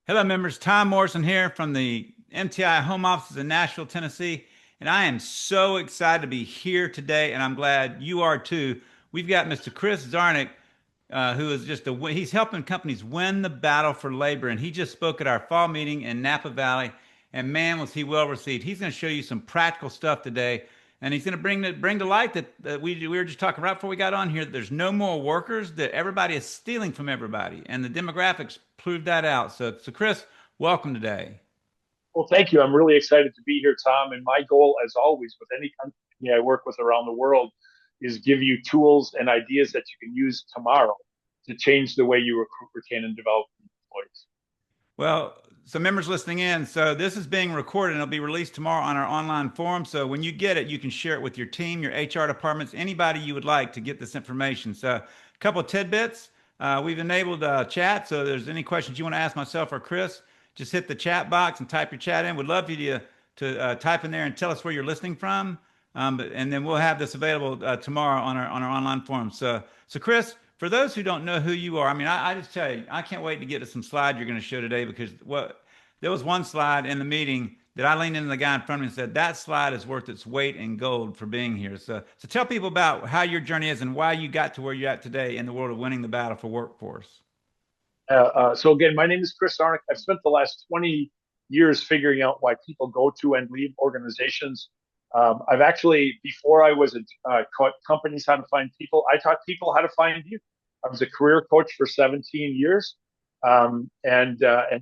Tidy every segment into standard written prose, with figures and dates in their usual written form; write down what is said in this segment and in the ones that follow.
Hello, members. Tom Morrison here from the MTI home offices in Nashville, Tennessee. And I am so excited to be here today, and I'm glad you are too. We've got Mr. Chris Czarnik, who is he's helping companies win the battle for labor. And he just spoke at our fall meeting in Napa Valley. And man, was he well received. He's going to show you some practical stuff today. And he's going to bring to light that we were just talking right before we got on here that there's no more workers, that everybody is stealing from everybody. And the demographics prove that out. So Chris, welcome today. Well, thank you. I'm really excited to be here, Tom. And my goal, as always, with any company I work with around the world, is give you tools and ideas that you can use tomorrow to change the way you recruit, retain, and develop employees. Well, so members listening in, so this is being recorded and it'll be released tomorrow on our online forum. So when you get it, you can share it with your team, your HR departments, anybody you would like to get this information. So a couple of tidbits. We've enabled chat. So if there's any questions you want to ask myself or Chris, just hit the chat box and type your chat in. We'd love for you to type in there and tell us where you're listening from. And then we'll have this available tomorrow on our online forum. So Chris, for those who don't know who you are, I mean, I just tell you, I can't wait to get to some slides you're going to show today because there was one slide in the meeting that I leaned into the guy in front of me and said, that slide is worth its weight in gold for being here. So tell people about how your journey is and why you got to where you're at today in the world of winning the battle for workforce. So again, my name is Chris Czarnik. I've spent the last 20 years figuring out why people go to and leave organizations. I've actually, before I was taught companies how to find people, I taught people how to find you. I was a career coach for 17 years, and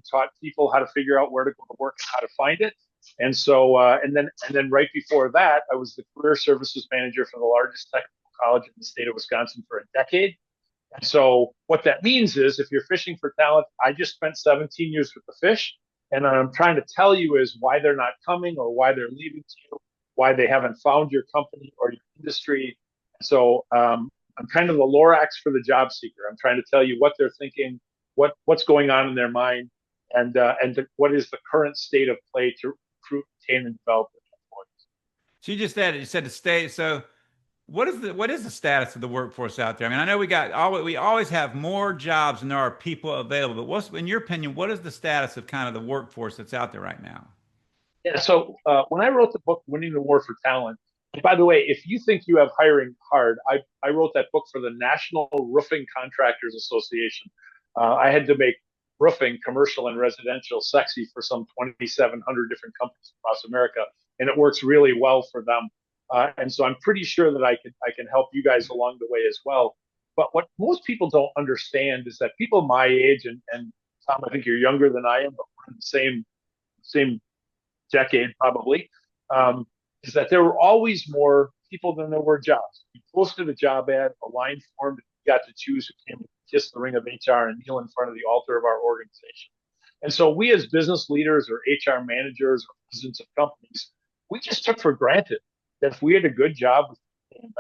taught people how to figure out where to go to work and how to find it. And then right before that, I was the career services manager for the largest technical college in the state of Wisconsin for a decade. And so what that means is if you're fishing for talent, I just spent 17 years with the fish. And what I'm trying to tell you is why they're not coming or why they're leaving you, why they haven't found your company or your industry. So I'm kind of the Lorax for the job seeker. I'm trying to tell you what they're thinking, what's going on in their mind, and what is the current state of play to recruit, retain, and develop their employees. So you said to stay. So what is the status of the workforce out there? I mean, I know we always have more jobs than there are people available, but what's in your opinion, what is the status of kind of the workforce that's out there right now? Yeah. So when I wrote the book, Winning the War for Talent, and by the way, if you think you have hiring hard, I wrote that book for the National Roofing Contractors Association. I had to make roofing, commercial and residential, sexy for some 2,700 different companies across America, and it works really well for them. And so I'm pretty sure that I can help you guys along the way as well. But what most people don't understand is that people my age and Tom, I think you're younger than I am, but we're in the same decade probably, is that there were always more people than there were jobs. You posted a job ad, a line formed, and you got to choose who came to kiss the ring of HR and kneel in front of the altar of our organization. And so we as business leaders or HR managers or presidents of companies, we just took for granted that if we had a good job with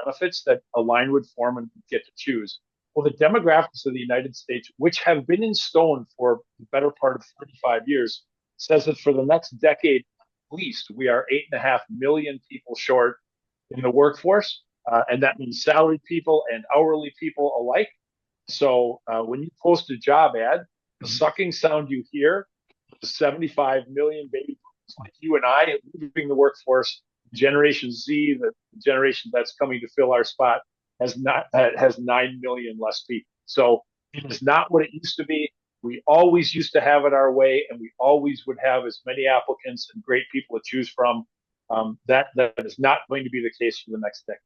benefits that a line would form and we'd get to choose. Well, the demographics of the United States, which have been in stone for the better part of 35 years, says that for the next decade, least, we are 8.5 million people short in the workforce. And that means salaried people and hourly people alike. So when you post a job ad, the Mhm. sucking sound you hear, the 75 million baby boomers like you and I leaving the workforce, Generation Z, the generation that's coming to fill our spot, has 9 million less people. So it is not what it used to be. We always used to have it our way, and we always would have as many applicants and great people to choose from. That is not going to be the case for the next decade.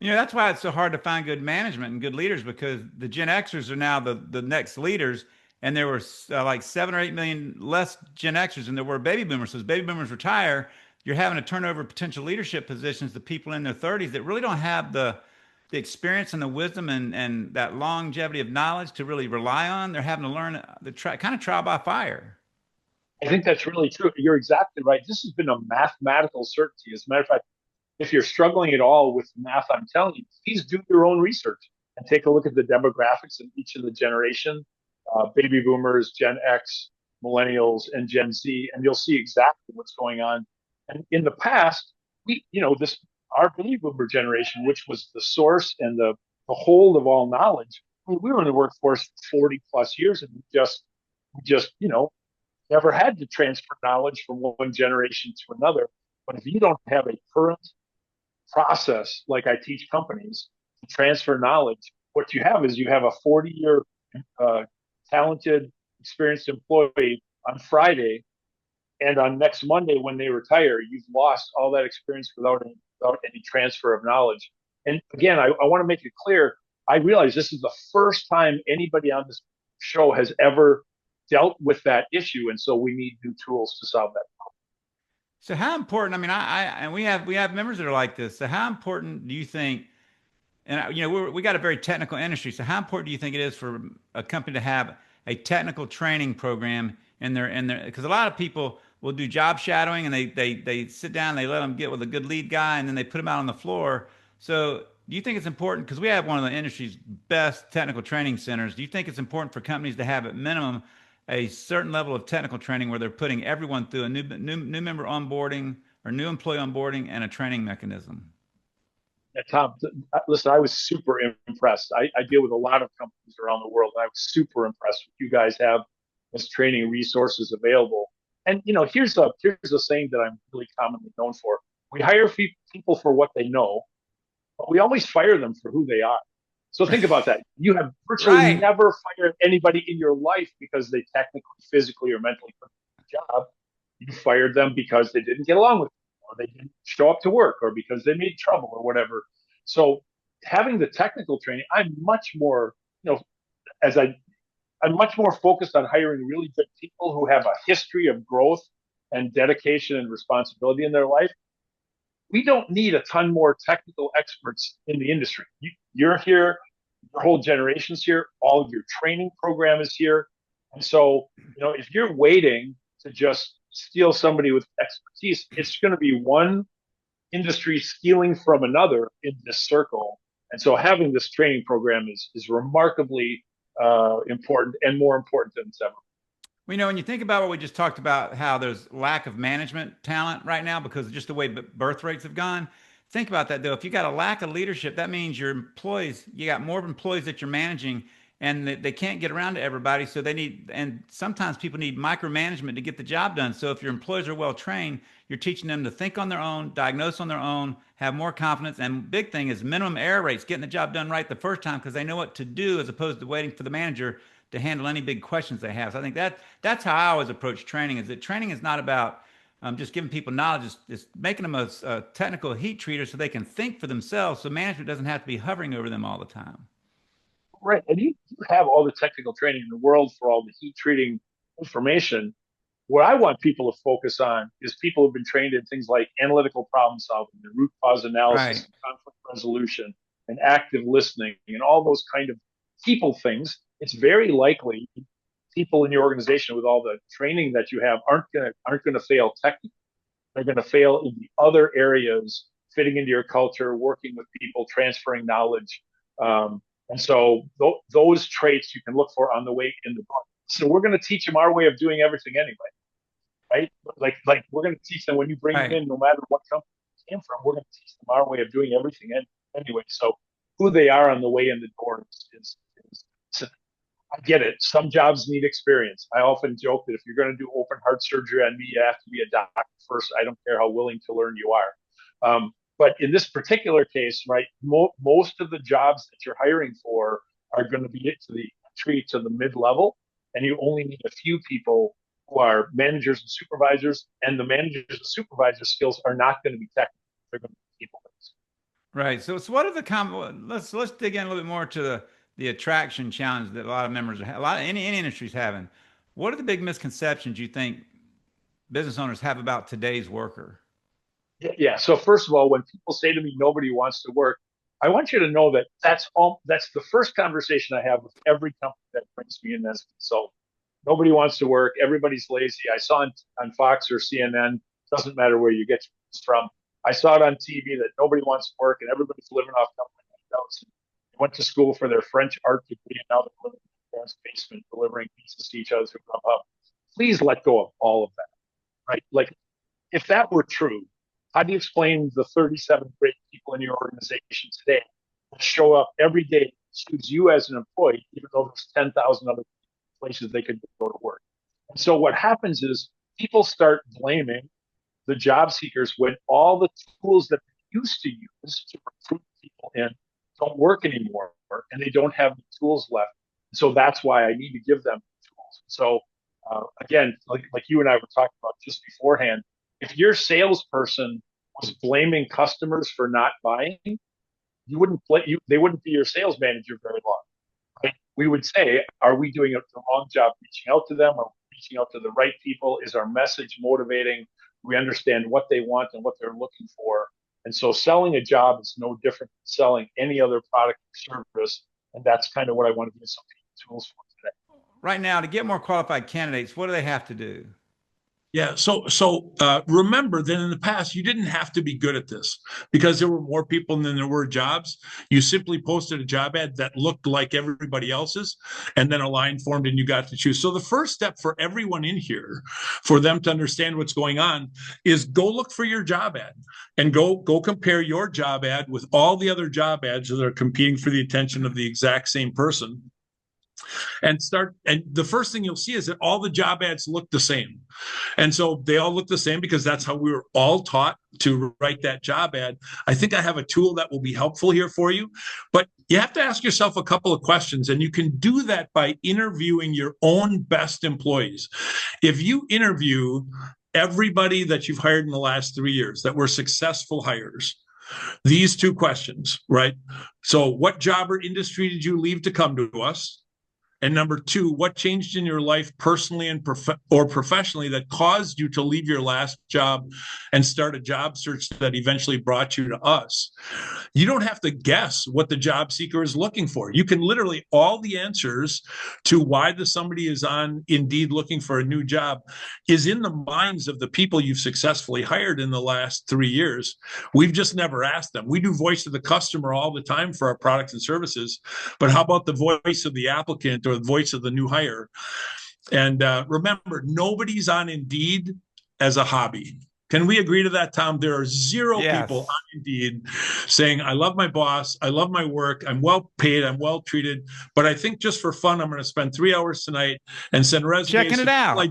That's why it's so hard to find good management and good leaders because the Gen Xers are now the next leaders, and there were like 7 or 8 million less Gen Xers than there were baby boomers. So as baby boomers retire, you're having to turn over potential leadership positions to people in their 30s that really don't have the experience and the wisdom and that longevity of knowledge to really rely on. They're having to learn kind of trial by fire. I think that's really true. You're exactly right. This has been a mathematical certainty. As a matter of fact, if you're struggling at all with math, I'm telling you, please do your own research and take a look at the demographics of each of the generation, baby boomers, Gen X, millennials, and Gen Z, and you'll see exactly what's going on. And in the past, this our baby boomer generation, which was the source and the hold of all knowledge, we were in the workforce for 40 plus years, and we just never had to transfer knowledge from one generation to another. But if you don't have a current process like I teach companies to transfer knowledge, what you have is you have a 40-year talented, experienced employee on Friday, and on next Monday when they retire, you've lost all that experience without any transfer of knowledge. And again, I want to make it clear. I realize this is the first time anybody on this show has ever dealt with that issue, and so we need new tools to solve that. So how important, I mean, and we have members that are like this. So how important do you think, and we got a very technical industry. So how important do you think it is for a company to have a technical training program because a lot of people will do job shadowing and they sit down, they let them get with a good lead guy, and then they put them out on the floor. So do you think it's important, because we have one of the industry's best technical training centers, do you think it's important for companies to have at minimum a certain level of technical training where they're putting everyone through a new member onboarding or new employee onboarding and a training mechanism? Yeah, Tom, listen, I was super impressed. I deal with a lot of companies around the world, and I was super impressed with you guys have as training resources available. And here's a saying that I'm really commonly known for: we hire people for what they know, but we always fire them for who they are. So think about that. You have virtually Right. never fired anybody in your life because they technically, physically, or mentally couldn't do the job. You fired them because they didn't get along with you, or they didn't show up to work, or because they made trouble, or whatever. So having the technical training, I'm much more, as I'm much more focused on hiring really good people who have a history of growth and dedication and responsibility in their life. We don't need a ton more technical experts in the industry. You're here, your whole generation's here, all of your training program is here. And so, if you're waiting to just steal somebody with expertise, it's going to be one industry stealing from another in this circle. And so having this training program is remarkably important, and more important than it's ever. When you think about what we just talked about, how there's lack of management talent right now because of just the way birth rates have gone. Think about that though. If you got a lack of leadership, that means you got more employees that you're managing, and they can't get around to everybody. So and sometimes people need micromanagement to get the job done. So if your employees are well trained, you're teaching them to think on their own, diagnose on their own, have more confidence. And big thing is minimum error rates, getting the job done right the first time because they know what to do as opposed to waiting for the manager to handle any big questions they have. So I think that's how I always approach training. Is that training is not about just giving people knowledge, it's making them a technical heat treater so they can think for themselves. So management doesn't have to be hovering over them all the time. Right. And you have all the technical training in the world for all the heat treating information. What I want people to focus on is people who've been trained in things like analytical problem solving, and root cause Right. analysis, and conflict resolution, and active listening, and all those kind of people things. It's very likely people in your organization with all the training that you have aren't gonna fail technically. They're going to fail in the other areas, fitting into your culture, working with people, transferring knowledge. And so those traits you can look for on the way in the book. So we're going to teach them our way of doing everything anyway, right? Like we're going to teach them when you bring them Right. in, no matter what company they came from, we're going to teach them our way of doing everything anyway. So who they are on the way in the door is I get it. Some jobs need experience. I often joke that if you're going to do open heart surgery on me, you have to be a doctor first. I don't care how willing to learn you are. But in this particular case, right, most of the jobs that you're hiring for are going to be to the entry to the mid level, and you only need a few people who are managers and supervisors. And the managers and supervisor skills are not going to be technical; they're going to be people. Right. So what are let's dig in a little bit more to the attraction challenge that a lot of members a lot of any industry's having. What are the big misconceptions you think business owners have about today's worker? Yeah. So first of all, when people say to me, nobody wants to work, I want you to know that that's the first conversation I have with every company that brings me in as a consultant. Nobody wants to work. Everybody's lazy. I saw on Fox or CNN, doesn't matter where you get this from. I saw it on TV that nobody wants to work and everybody's living off company handouts. They went to school for their French art degree and now they're living in their parents' basement, delivering pizzas to each other who come up. Please let go of all of that, right? Like if that were true, how do you explain the 37 great people in your organization today that show up every day to choose you as an employee, even though there's 10,000 other places they could go to work? So what happens is people start blaming the job seekers when all the tools that they used to use to recruit people in don't work anymore and they don't have the tools left. So that's why I need to give them tools. So again, like you and I were talking about just beforehand, if your salesperson was blaming customers for not buying, they wouldn't be your sales manager very long. Right? We would say, are we doing the wrong job reaching out to them? Are we reaching out to the right people? Is our message motivating? We understand what they want and what they're looking for. And so selling a job is no different than selling any other product or service. And that's kind of what I want to give some tools for today. Right now, to get more qualified candidates, what do they have to do? Yeah. So remember that in the past, you didn't have to be good at this because there were more people than there were jobs. You simply posted a job ad that looked like everybody else's, and then a line formed and you got to choose. So the first step for everyone in here, for them to understand what's going on, is go look for your job ad and go compare your job ad with all the other job ads that are competing for the attention of the exact same person. And the first thing you'll see is that all the job ads look the same. And so they all look the same because that's how we were all taught to write that job ad. I think I have a tool that will be helpful here for you, but you have to ask yourself a couple of questions, and you can do that by interviewing your own best employees. If you interview everybody that you've hired in the last 3 years that were successful hires, these two questions, right? So what job or industry did you leave to come to us? And number two, what changed in your life personally and or professionally that caused you to leave your last job and start a job search that eventually brought you to us? You don't have to guess what the job seeker is looking for. You can literally, all the answers to why somebody is on Indeed looking for a new job is in the minds of the people you've successfully hired in the last 3 years. We've just never asked them. We do voice of the customer all the time for our products and services, but how about the voice of the applicant or the voice of the new hire? And remember, nobody's on Indeed as a hobby. Can we agree to that, Tom? There are zero people on Indeed saying, I love my boss, I love my work, I'm well paid, I'm well treated, but I think just for fun, I'm going to spend 3 hours tonight and send resumes. Checking it out.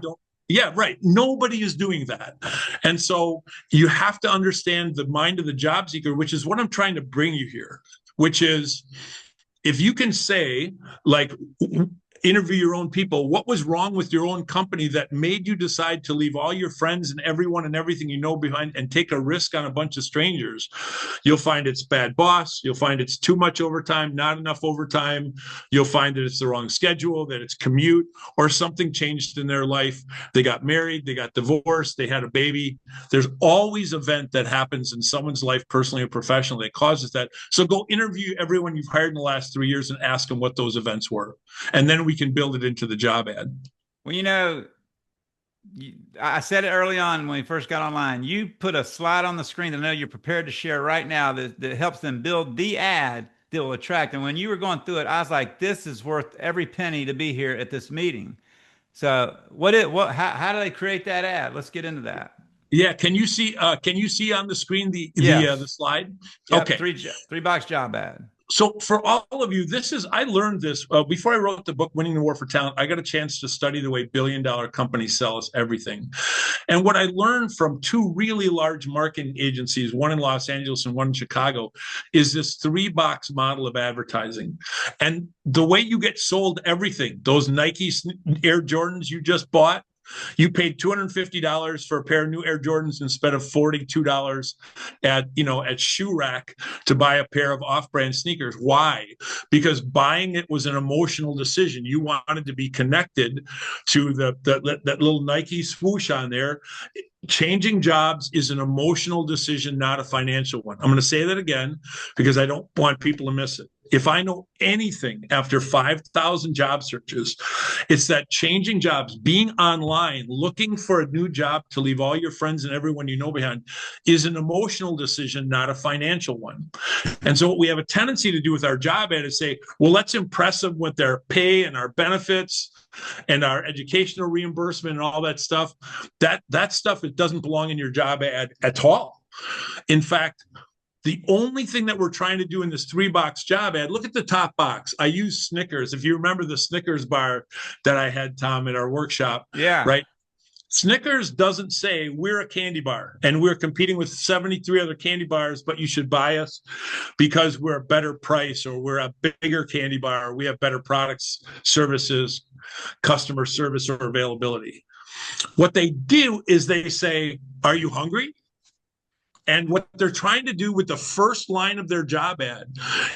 Yeah, right. Nobody is doing that. And so you have to understand the mind of the job seeker, which is what I'm trying to bring you here, which is, if you can say, like, interview your own people, what was wrong with your own company that made you decide to leave all your friends and everyone and everything you know behind and take a risk on a bunch of strangers? You'll find it's bad boss. You'll find it's too much overtime, not enough overtime. You'll find that it's the wrong schedule, that it's commute, or something changed in their life. They got married, they got divorced, they had a baby. There's always an event that happens in someone's life, personally and professionally, that causes that. So go interview everyone you've hired in the last 3 years and ask them what those events were. And then we can build it into the job ad. Well, I said it early on when we first got online. You put a slide on the screen that I know you're prepared to share right now that helps them build the ad that will attract. And when you were going through it, I was like, this is worth every penny to be here at this meeting. So how do they create that ad? Let's get into that. Yeah. Can you see on the screen the slide? Yep, okay. Three box job ad. So for all of you, I learned this before I wrote the book, Winning the War for Talent. I got a chance to study the way billion-dollar companies sell us everything. And what I learned from two really large marketing agencies, one in Los Angeles and one in Chicago, is this 3-box model of advertising. And the way you get sold everything, those Nike Air Jordans you just bought, you paid $250 for a pair of new Air Jordans instead of $42 at Shoe Rack to buy a pair of off-brand sneakers. Why? Because buying it was an emotional decision. You wanted to be connected to that little Nike swoosh on there. Changing jobs is an emotional decision, not a financial one. I'm going to say that again because I don't want people to miss it. If I know anything after 5,000 job searches, it's that changing jobs, being online, looking for a new job to leave all your friends and everyone you know behind, is an emotional decision, not a financial one. And so what we have a tendency to do with our job ad is say, well, let's impress them with their pay and our benefits and our educational reimbursement and all that stuff. That stuff, it doesn't belong in your job ad at all. In fact, The only thing that we're trying to do in this 3-box job ad, look at the top box. I use Snickers. If you remember the Snickers bar that I had, Tom, at our workshop, Yeah. right? Snickers doesn't say we're a candy bar and we're competing with 73 other candy bars, but you should buy us because we're a better price, or we're a bigger candy bar, or we have better products, services, customer service, or availability. What they do is they say, are you hungry? And what they're trying to do with the first line of their job ad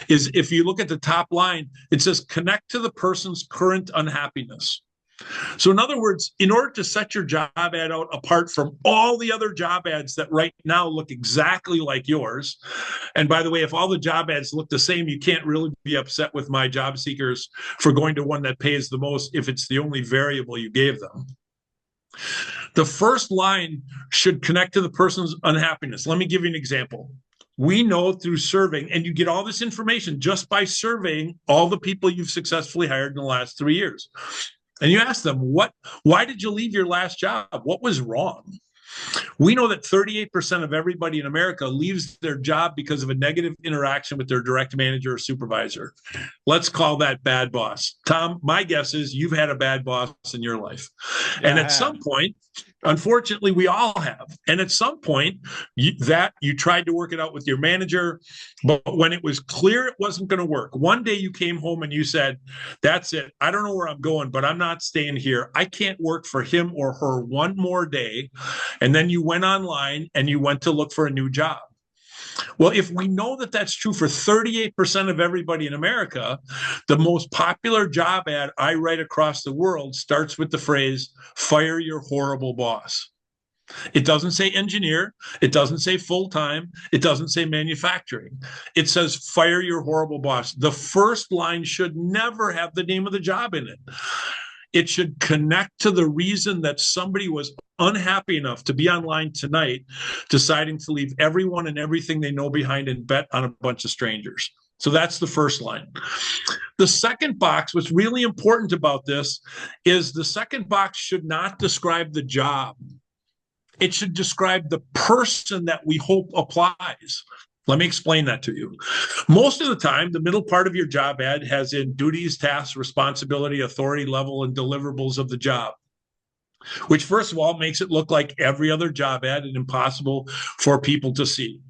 is, if you look at the top line, it says connect to the person's current unhappiness. So in other words, in order to set your job ad out apart from all the other job ads that right now look exactly like yours, and by the way, if all the job ads look the same, you can't really be upset with my job seekers for going to one that pays the most if it's the only variable you gave them. The first line should connect to the person's unhappiness. Let me give you an example. We know through surveying, and you get all this information just by surveying all the people you've successfully hired in the last 3 years. And you ask them, why did you leave your last job? What was wrong? We know that 38% of everybody in America leaves their job because of a negative interaction with their direct manager or supervisor. Let's call that bad boss. Tom, my guess is you've had a bad boss in your life. Yeah, and at some point, unfortunately, we all have. And at some point, you tried to work it out with your manager, but when it was clear it wasn't going to work, one day you came home and you said, that's it. I don't know where I'm going, but I'm not staying here. I can't work for him or her one more day. And then you went online and you went to look for a new job. Well, if we know that that's true for 38% of everybody in America, the most popular job ad I write across the world starts with the phrase, fire your horrible boss. It doesn't say engineer. It doesn't say full-time. It doesn't say manufacturing. It says fire your horrible boss. The first line should never have the name of the job in it. It should connect to the reason that somebody was unhappy enough to be online tonight, deciding to leave everyone and everything they know behind and bet on a bunch of strangers. So that's the first line. The second box, what's really important about this is the second box should not describe the job. It should describe the person that we hope applies. Let me explain that to you. Most of the time, the middle part of your job ad has in duties, tasks, responsibility, authority level, and deliverables of the job, which first of all makes it look like every other job ad and impossible for people to see.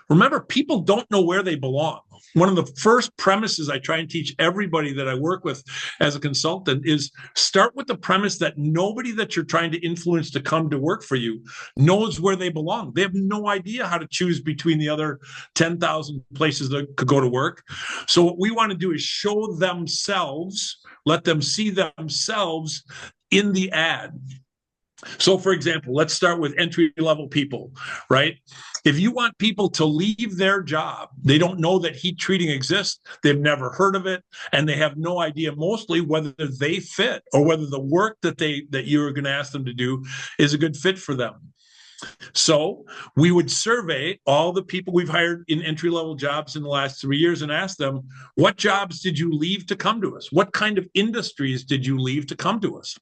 Remember, people don't know where they belong. One of the first premises I try and teach everybody that I work with as a consultant is start with the premise that nobody that you're trying to influence to come to work for you knows where they belong. They have no idea how to choose between the other 10,000 places that could go to work. So what we want to do is show themselves, let them see themselves in the ad. So, for example, let's start with entry-level people, right? If you want people to leave their job, they don't know that heat treating exists, they've never heard of it, and they have no idea mostly whether they fit or whether the work that you're going to ask them to do is a good fit for them. So we would survey all the people we've hired in entry-level jobs in the last 3 years and ask them, what jobs did you leave to come to us? What kind of industries did you leave to come to us?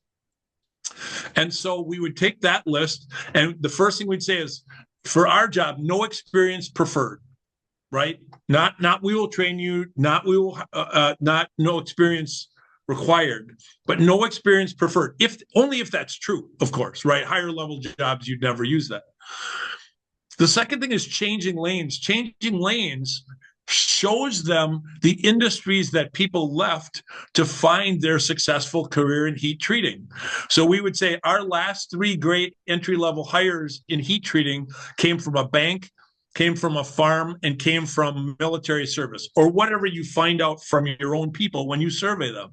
And so we would take that list, and the first thing we'd say is, for our job, no experience preferred, right? Not we will train you, not no experience required, but no experience preferred. Only if that's true, of course, right? Higher level jobs, you'd never use that. The second thing is changing lanes. Changing lanes shows them the industries that people left to find their successful career in heat treating. So we would say our last 3 great entry-level hires in heat treating came from a bank, came from a farm, and came from military service, or whatever you find out from your own people when you survey them.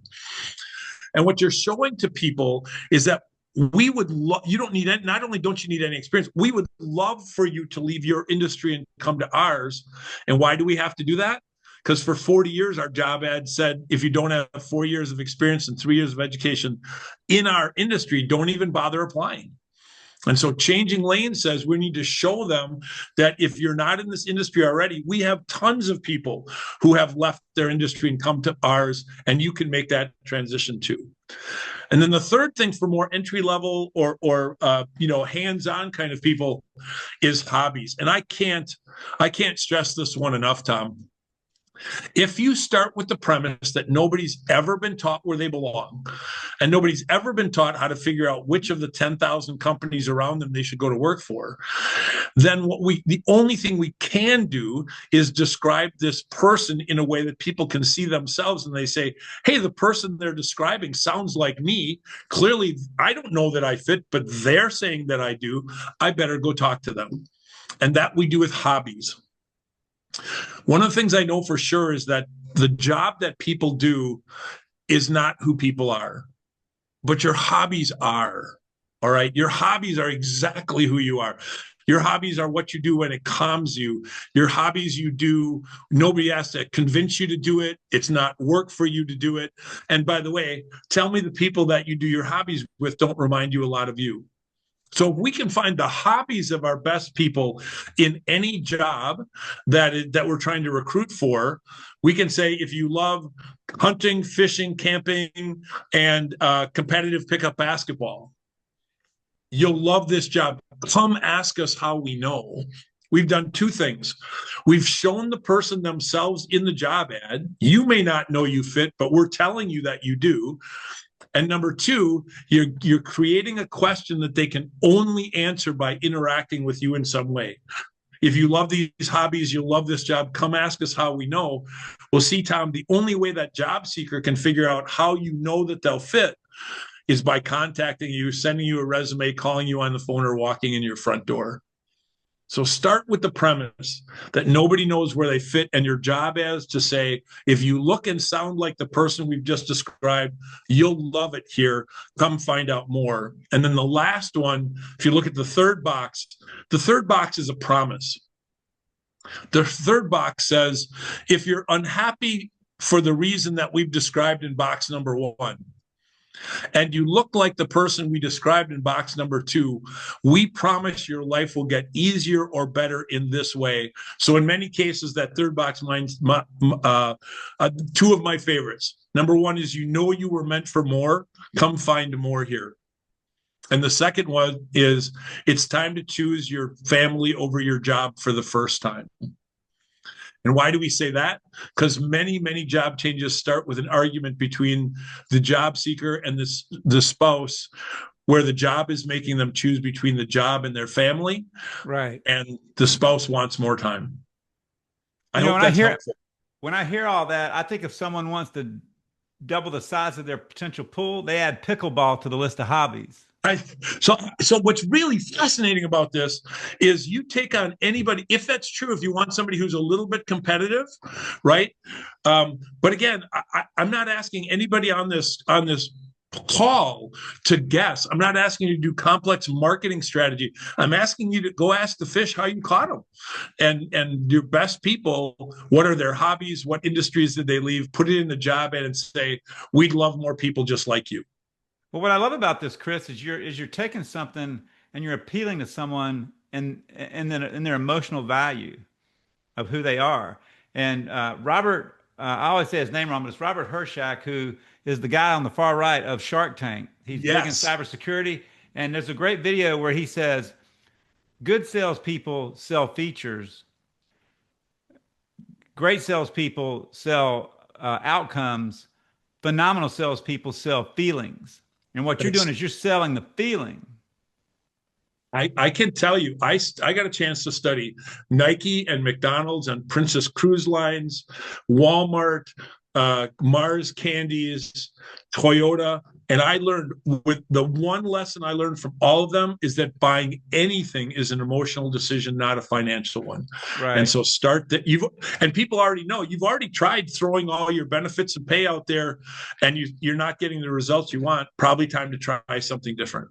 And what you're showing to people is that we would you don't need it. Not only don't you need any experience, we would love for you to leave your industry and come to ours. And why do we have to do that? Because for 40 years, our job ad said, if you don't have 4 years of experience and 3 years of education in our industry, don't even bother applying. And so Changing Lanes says we need to show them that if you're not in this industry already, we have tons of people who have left their industry and come to ours, and you can make that transition too. And then the third thing for more entry level or hands-on kind of people is hobbies. And I can't stress this one enough, Tom. If you start with the premise that nobody's ever been taught where they belong, and nobody's ever been taught how to figure out which of the 10,000 companies around them they should go to work for, then the only thing we can do is describe this person in a way that people can see themselves, and they say, hey, the person they're describing sounds like me. Clearly, I don't know that I fit, but they're saying that I do. I better go talk to them. And that we do with hobbies. One of the things I know for sure is that the job that people do is not who people are, but your hobbies are. All right. Your hobbies are exactly who you are. Your hobbies are what you do when it calms you. Your hobbies you do, nobody has to convince you to do it. It's not work for you to do it. And by the way, tell me the people that you do your hobbies with don't remind you a lot of you. So if we can find the hobbies of our best people in any job that we're trying to recruit for, we can say, if you love hunting, fishing, camping, and competitive pickup basketball, you'll love this job. Come ask us how we know. We've done two things. We've shown the person themselves in the job ad. You may not know you fit, but we're telling you that you do. And number two, you're creating a question that they can only answer by interacting with you in some way. If you love these hobbies, you'll love this job. Come ask us how we know. Well, see, Tom, the only way that job seeker can figure out how you know that they'll fit is by contacting you, sending you a resume, calling you on the phone, or walking in your front door. So start with the premise that nobody knows where they fit, and your job is to say, if you look and sound like the person we've just described, you'll love it here. Come find out more. And then the last one, if you look at the third box is a promise. The third box says, if you're unhappy for the reason that we've described in box number 1, and you look like the person we described in box number 2, we promise your life will get easier or better in this way. So in many cases, that third box mine's two of my favorites. Number 1 is, you know you were meant for more. Come find more here. And the second one is, it's time to choose your family over your job for the first time. And why do we say that? Because many, many job changes start with an argument between the job seeker and the spouse, where the job is making them choose between the job and their family. Right. And the spouse wants more time. When I hear all that, I think if someone wants to double the size of their potential pool, they add pickleball to the list of hobbies. So what's really fascinating about this is you take on anybody, if that's true, if you want somebody who's a little bit competitive, right? But again, I'm not asking anybody on this call to guess. I'm not asking you to do complex marketing strategy. I'm asking you to go ask the fish how you caught them, and your best people, what are their hobbies? What industries did they leave? Put it in the job ad and say, we'd love more people just like you. Well, what I love about this, Chris, is you're taking something and you're appealing to someone and their emotional value of who they are. And Robert, I always say his name wrong, but it's Robert Hershak, who is the guy on the far right of Shark Tank. He's big in cybersecurity, and there's a great video where he says, "Good salespeople sell features. Great salespeople sell outcomes. Phenomenal salespeople sell feelings." And what you're doing is you're selling the feeling. I can tell you, I got a chance to study Nike and McDonald's and Princess Cruise Lines, Walmart, Mars Candies, Toyota. And I learned, with the one lesson I learned from all of them, is that buying anything is an emotional decision, not a financial one. Right. And so start that. And people already know, you've already tried throwing all your benefits and pay out there, and you're not getting the results you want. Probably time to try something different.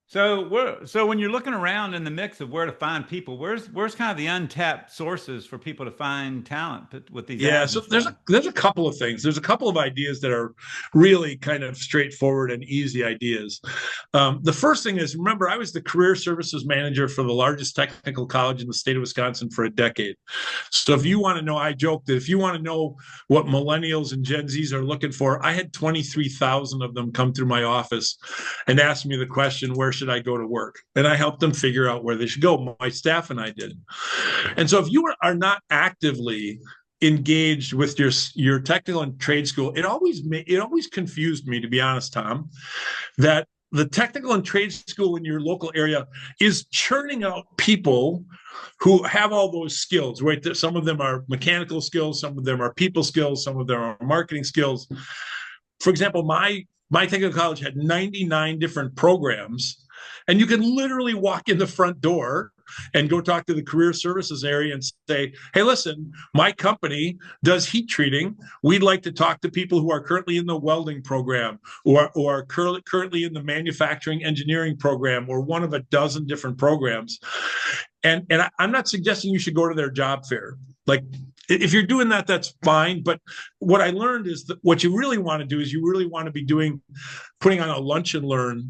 So when you're looking around in the mix of where to find people, where's kind of the untapped sources for people to find talent with these Yeah, ads so and there's stuff? a couple of things. There's a couple of ideas that are really kind of straightforward and easy ideas. The first thing is, remember, I was the career services manager for the largest technical college in the state of Wisconsin for a decade. So if you want to know, I joke that if you want to know what millennials and Gen Zs are looking for, I had 23,000 of them come through my office and ask me the question, where should I go to work? And I helped them figure out where they should go. My staff and I did. And so if you are not actively engaged with your technical and trade school, it always confused me, to be honest, Tom, that the technical and trade school in your local area is churning out people who have all those skills, right? Some of them are mechanical skills, some of them are people skills, some of them are marketing skills. For example, my technical college had 99 different programs, and you can literally walk in the front door and go talk to the career services area and say, hey, listen, my company does heat treating. We'd like to talk to people who are currently in the welding program or are currently in the manufacturing engineering program or one of a dozen different programs. And I'm not suggesting you should go to their job fair. Like, if you're doing that, that's fine. But what I learned is that what you really want to do is you really want to be putting on a lunch and learn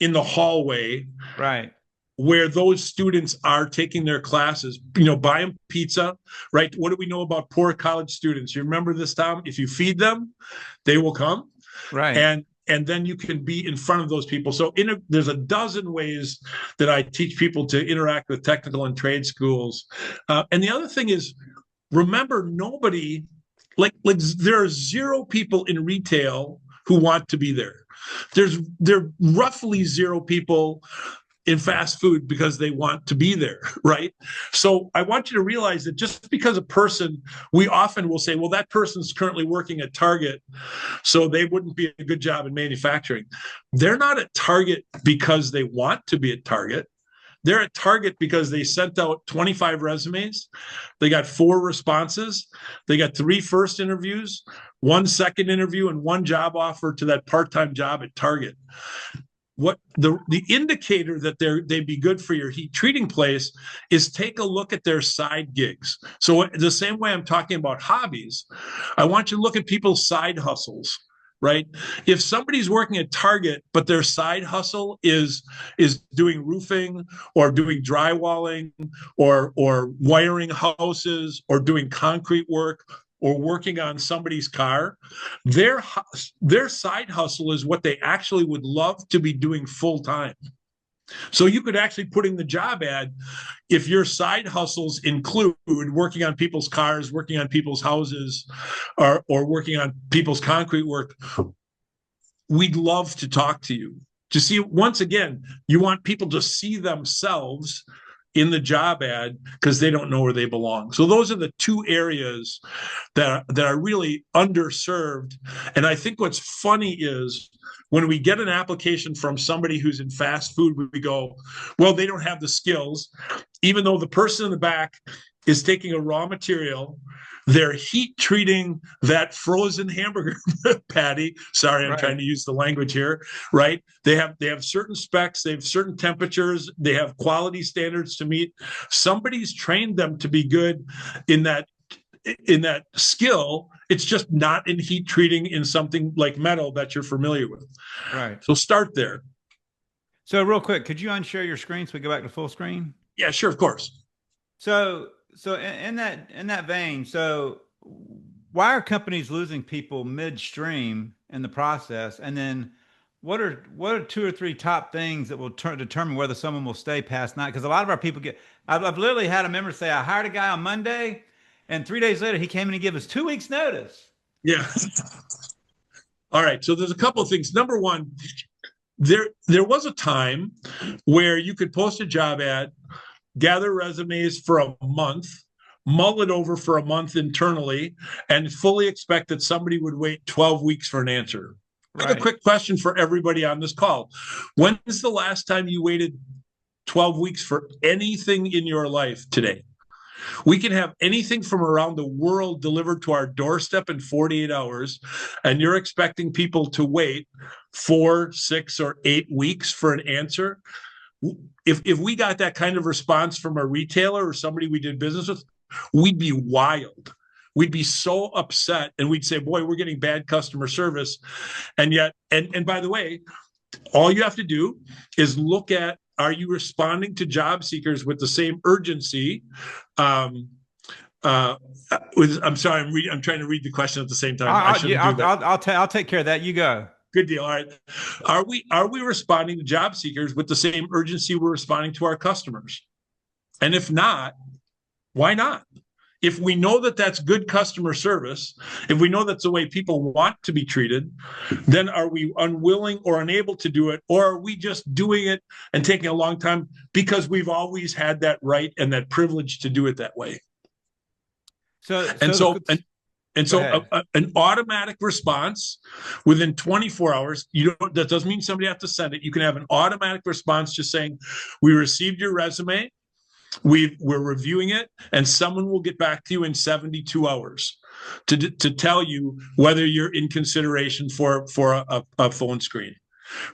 in the hallway, Right. where those students are taking their classes, buy them pizza, right? What do we know about poor college students? You remember this, Tom? If you feed them, they will come. Right. And then you can be in front of those people. So there's a dozen ways that I teach people to interact with technical and trade schools. And the other thing is, remember, nobody, like there are zero people in retail who want to be there. There are roughly zero people in fast food because they want to be there, right? So I want you to realize that just because a person, we often will say, well, that person's currently working at Target, so they wouldn't be a good job in manufacturing. They're not at Target because they want to be at Target. They're at Target because they sent out 25 resumes. They got 4 responses. They got 3 first interviews, 1 second interview, and 1 job offer to that part-time job at Target. What the indicator that they'd be good for your heat treating place is take a look at their side gigs. So the same way I'm talking about hobbies, I want you to look at people's side hustles, right? If somebody's working at Target, but their side hustle is doing roofing or doing drywalling or wiring houses or doing concrete work or working on somebody's car, their side hustle is what they actually would love to be doing full time. So you could actually put in the job ad, if your side hustles include working on people's cars, working on people's houses, or working on people's concrete work, we'd love to talk to you. To see, once again, you want people to see themselves in the job ad because they don't know where they belong. So those are the 2 areas that are really underserved. And I think what's funny is when we get an application from somebody who's in fast food, we go, well, they don't have the skills, even though the person in the back is taking a raw material, they're heat treating that frozen hamburger patty. Sorry, I'm trying to use the language here, right? They have certain specs, they have certain temperatures, they have quality standards to meet. Somebody's trained them to be good in that skill. It's just not in heat treating in something like metal that you're familiar with. Right. So start there. So real quick, could you unshare your screen so we go back to full screen? Yeah, sure, of course. So in that vein, so why are companies losing people midstream in the process? And then what are 2 or 3 top things that will determine whether someone will stay past night? Because a lot of our people I've literally had a member say, I hired a guy on Monday, and 3 days later he came in and gave us 2 weeks notice. Yeah. All right. So there's a couple of things. Number one, there was a time where you could post a job ad, gather resumes for a month, mull it over for a month internally, and fully expect that somebody would wait 12 weeks for an answer. Right. I have a quick question for everybody on this call. When is the last time you waited 12 weeks for anything in your life today? We can have anything from around the world delivered to our doorstep in 48 hours, and you're expecting people to wait 4, 6, or 8 weeks for an answer. If we got that kind of response from a retailer or somebody we did business with, we'd be wild. We'd be so upset, and we'd say, boy, we're getting bad customer service. And yet, and by the way, all you have to do is look at, are you responding to job seekers with the same urgency? I'm sorry, I'm trying to read the question at the same time. I'll take care of that. You go. Good deal. All right. Are we responding to job seekers with the same urgency we're responding to our customers? And if not, why not? If we know that that's good customer service, if we know that's the way people want to be treated, then are we unwilling or unable to do it? Or are we just doing it and taking a long time because we've always had that right and that privilege to do it that way? An automatic response within 24 hours, that doesn't mean somebody has to send it. You can have an automatic response just saying, we received your resume. We're reviewing it, and someone will get back to you in 72 hours to tell you whether you're in consideration for a phone screen,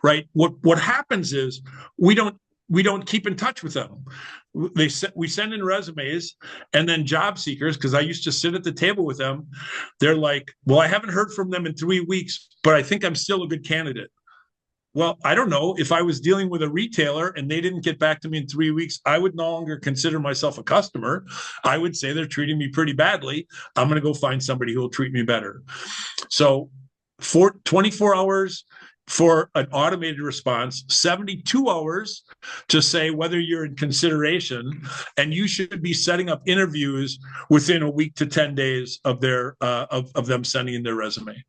right? What happens is we don't keep in touch with them. We send in resumes, and then job seekers, because I used to sit at the table with them, they're like, well, I haven't heard from them in 3 weeks, but I think I'm still a good candidate. Well, I don't know. If I was dealing with a retailer and they didn't get back to me in 3 weeks, I would no longer consider myself a customer. I would say they're treating me pretty badly. I'm going to go find somebody who will treat me better. So for 24 hours for an automated response, 72 hours to say whether you're in consideration, and you should be setting up interviews within a week to 10 days of their of them sending in their resume.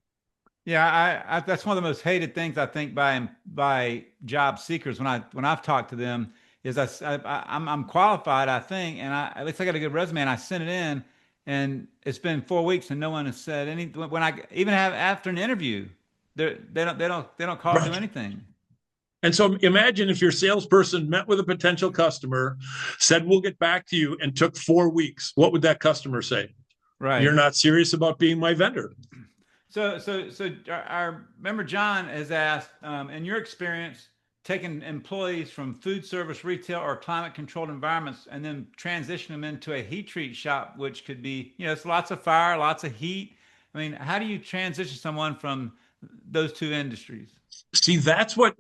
Yeah, I that's one of the most hated things I think by job seekers when I've talked to them is I'm qualified, I think, and at least I got a good resume, and I sent it in, and it's been 4 weeks and no one has said anything. When I even have after an interview, they don't call or do anything. And so imagine if your salesperson met with a potential customer, said we'll get back to you, and took 4 weeks. What would that customer say? Right. You're not serious about being my vendor. So our member John has asked, in your experience, taking employees from food service, retail, or climate controlled environments and then transition them into a heat treat shop, which could be, it's lots of fire, lots of heat. I mean, how do you transition someone from those two industries? See, that's why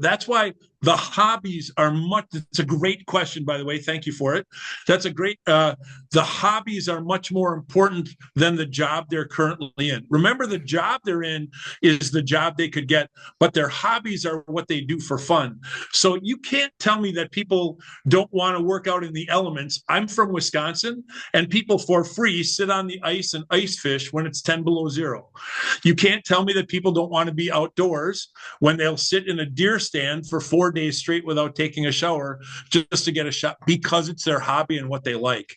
the hobbies are it's a great question, by the way. Thank you for it. That's a great, the hobbies are much more important than the job they're currently in. Remember, the job they're in is the job they could get, but their hobbies are what they do for fun. So you can't tell me that people don't want to work out in the elements. I'm from Wisconsin, and people for free sit on the ice and ice fish when it's 10 below zero. You can't tell me that people don't want to be outdoors when they'll sit in a deer stand for 4 days straight without taking a shower just to get a shot, because it's their hobby and what they like.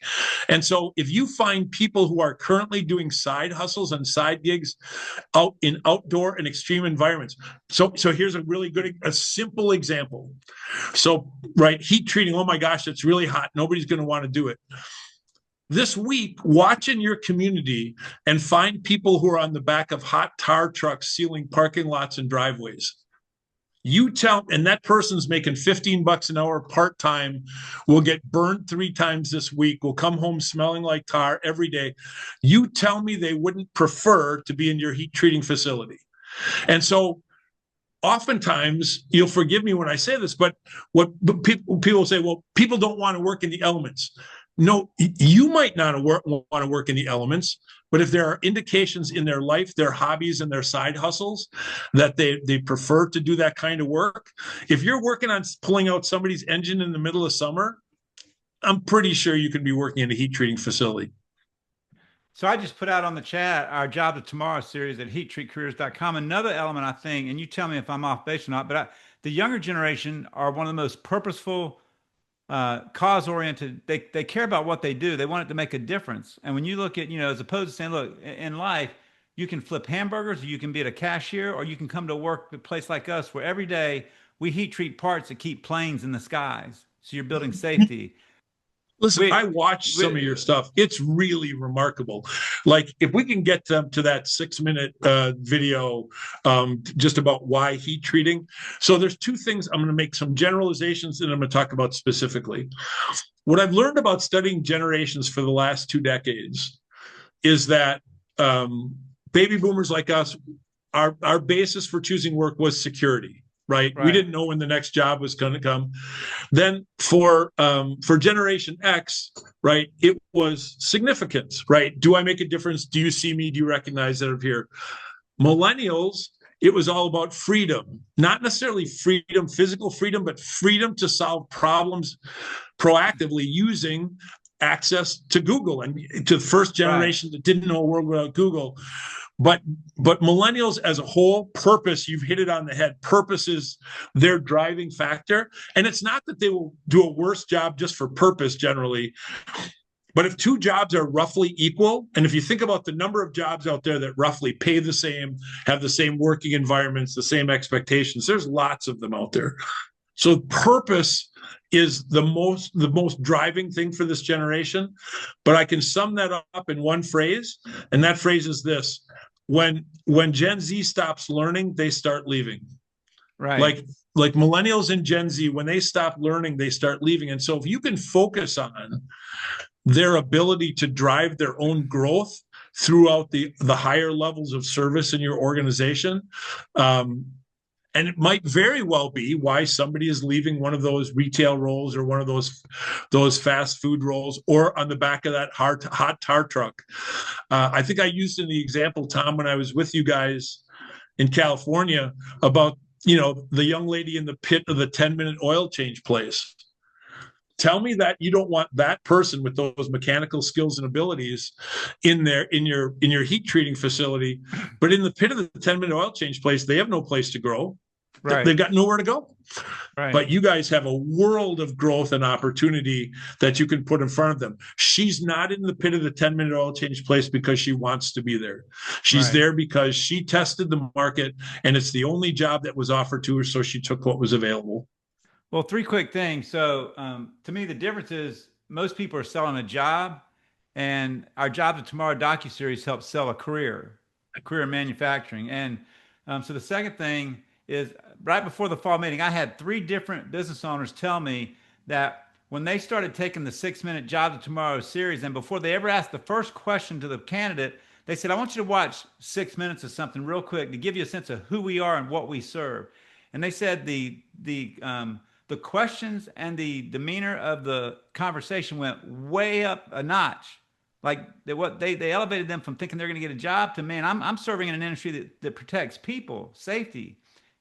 And so if you find people who are currently doing side hustles and side gigs out in outdoor and extreme environments. So here's a simple example. So, right, heat treating, oh my gosh, it's really hot. Nobody's going to want to do it. This week, watch in your community and find people who are on the back of hot tar trucks sealing parking lots and driveways. And that person's making $15 an hour part-time, will get burned 3 times this week, will come home smelling like tar every day. You tell me they wouldn't prefer to be in your heat treating facility. And so oftentimes, you'll forgive me when I say this, but people say, well, people don't want to work in the elements. No, you might not want to work in the elements, but if there are indications in their life, their hobbies and their side hustles, that they prefer to do that kind of work, if you're working on pulling out somebody's engine in the middle of summer, I'm pretty sure you could be working in a heat treating facility. So I just put out on the chat our Job of Tomorrow series at heattreatcareers.com. Another element, I think, and you tell me if I'm off base or not, but the younger generation are one of the most purposeful, cause-oriented. They care about what they do. They want it to make a difference. And when you look at, as opposed to saying, look, in life, you can flip hamburgers, or you can be at a cashier, or you can come to work at a place like us where every day we heat treat parts that keep planes in the skies. So you're building safety. Listen, I watched some of your stuff. It's really remarkable. Like, if we can get them to that 6-minute video just about why heat treating. So there's two things. I'm going to make some generalizations and I'm going to talk about specifically. What I've learned about studying generations for the last 2 decades is that baby boomers like us, our basis for choosing work was security. Right. We didn't know when the next job was going to come. Then for Generation X, right, it was significance, right? Do I make a difference? Do you see me? Do you recognize that I'm here? Millennials, it was all about freedom, not necessarily freedom, physical freedom, but freedom to solve problems proactively using access to Google, and to the first generation that didn't know a world without Google. But millennials as a whole, purpose, you've hit it on the head. Purpose is their driving factor. And it's not that they will do a worse job just for purpose generally. But if 2 jobs are roughly equal, and if you think about the number of jobs out there that roughly pay the same, have the same working environments, the same expectations, there's lots of them out there. So purpose is the most driving thing for this generation. But I can sum that up in one phrase, and that phrase is this: when Gen Z stops learning, they start leaving. Right. Like millennials and Gen Z, when they stop learning, they start leaving. And so if you can focus on their ability to drive their own growth throughout the higher levels of service in your organization, and it might very well be why somebody is leaving one of those retail roles or one of those fast food roles, or on the back of that hot tar truck. I think I used in the example, Tom, when I was with you guys in California about, the young lady in the pit of the 10-minute oil change place. Tell me that you don't want that person with those mechanical skills and abilities in your heat treating facility, but in the pit of the 10-minute oil change place, they have no place to grow. Right. They've got nowhere to go. Right. But you guys have a world of growth and opportunity that you can put in front of them. She's not in the pit of the 10-minute oil change place because she wants to be there. She's there because she tested the market and it's the only job that was offered to her, so she took what was available. Well, 3 quick things. So to me, the difference is most people are selling a job, and our Jobs of Tomorrow docuseries helps sell a career in manufacturing. And so the second thing is, right before the fall meeting, I had 3 different business owners tell me that when they started taking the 6-minute Jobs of Tomorrow series, and before they ever asked the first question to the candidate, they said, I want you to watch 6 minutes of something real quick to give you a sense of who we are and what we serve. And they said the questions and the demeanor of the conversation went way up a notch. Like they elevated them from thinking they're going to get a job to, man, I'm serving in an industry that protects people, safety,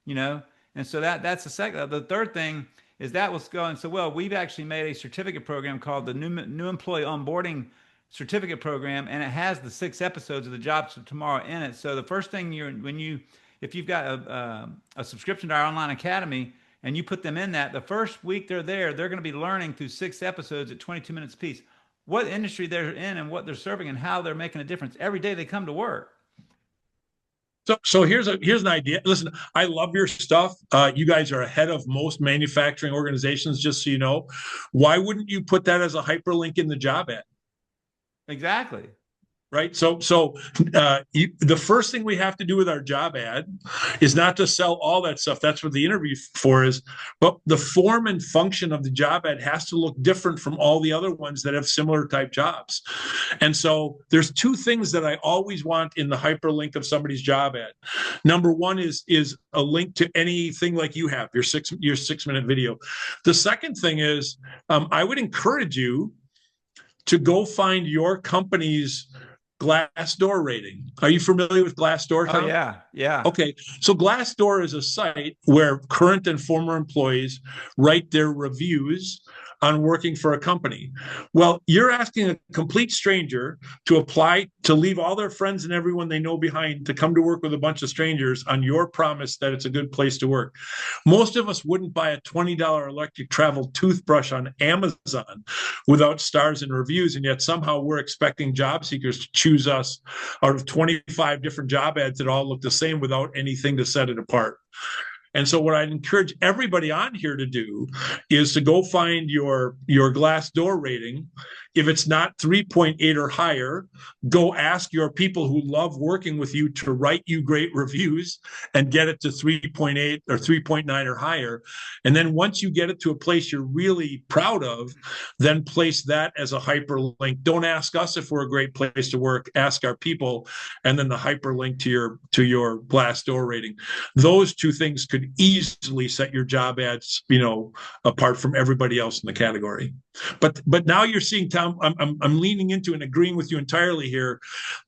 And so that's the second. The third thing is that was going so well. We've actually made a certificate program called the New Employee Onboarding Certificate Program, and it has the 6 episodes of the Jobs of Tomorrow in it. So the first thing if you've got a subscription to our online academy and you put them in that, the first week they're there, they're going to be learning through 6 episodes at 22 minutes apiece what industry they're in and what they're serving and how they're making a difference every day they come to work. So here's an idea. Listen, I love your stuff. You guys are ahead of most manufacturing organizations, just so you know. Why wouldn't you put that as a hyperlink in the job ad? Exactly. Right. So the first thing we have to do with our job ad is not to sell all that stuff. That's what the interview for is. But the form and function of the job ad has to look different from all the other ones that have similar type jobs. And so there's 2 things that I always want in the hyperlink of somebody's job ad. Number one is a link to anything like you have, your 6-minute video. The second thing is I would encourage you to go find your company's Glassdoor rating. Are you familiar with Glassdoor, Tom? Oh, yeah. Okay, so Glassdoor is a site where current and former employees write their reviews on working for a company. Well, you're asking a complete stranger to apply to leave all their friends and everyone they know behind to come to work with a bunch of strangers on your promise that it's a good place to work. Most of us wouldn't buy a $20 electric travel toothbrush on Amazon without stars and reviews, and yet somehow we're expecting job seekers to choose us out of 25 different job ads that all look the same without anything to set it apart. And so what I'd encourage everybody on here to do is to go find your Glassdoor rating. If it's not 3.8 or higher, go ask your people who love working with you to write you great reviews and get it to 3.8 or 3.9 or higher. And then once you get it to a place you're really proud of, then place that as a hyperlink. Don't ask us if we're a great place to work. Ask our people, and then the hyperlink to your Glassdoor rating. Those two things could easily set your job ads, apart from everybody else in the category. But now you're seeing, Tom, I'm leaning into and agreeing with you entirely here.